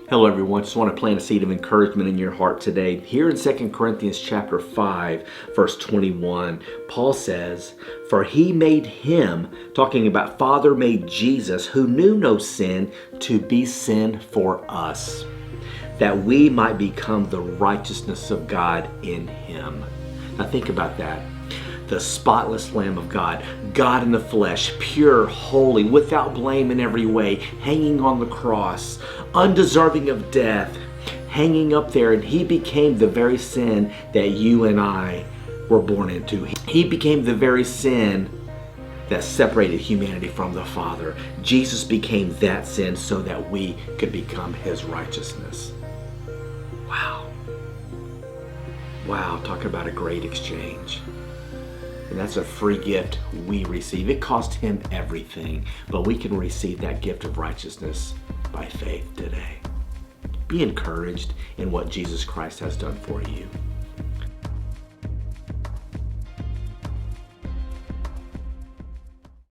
Hello everyone, just want to plant a seed of encouragement in your heart today. Here in 2 Corinthians chapter 5, verse 21, Paul says, "For he made him," talking about Father made Jesus, "who knew no sin, to be sin for us, that we might become the righteousness of God in him." Now think about that. The spotless Lamb of God, God in the flesh, pure, holy, without blame in every way, hanging on the cross, undeserving of death, hanging up there, and he became the very sin that you and I were born into. He became the very sin that separated humanity from the Father. Jesus became that sin so that we could become his righteousness. Wow. Wow, talk about a great exchange. And that's a free gift we receive. It cost him everything, but we can receive that gift of righteousness by faith today. Be encouraged in what Jesus Christ has done for you.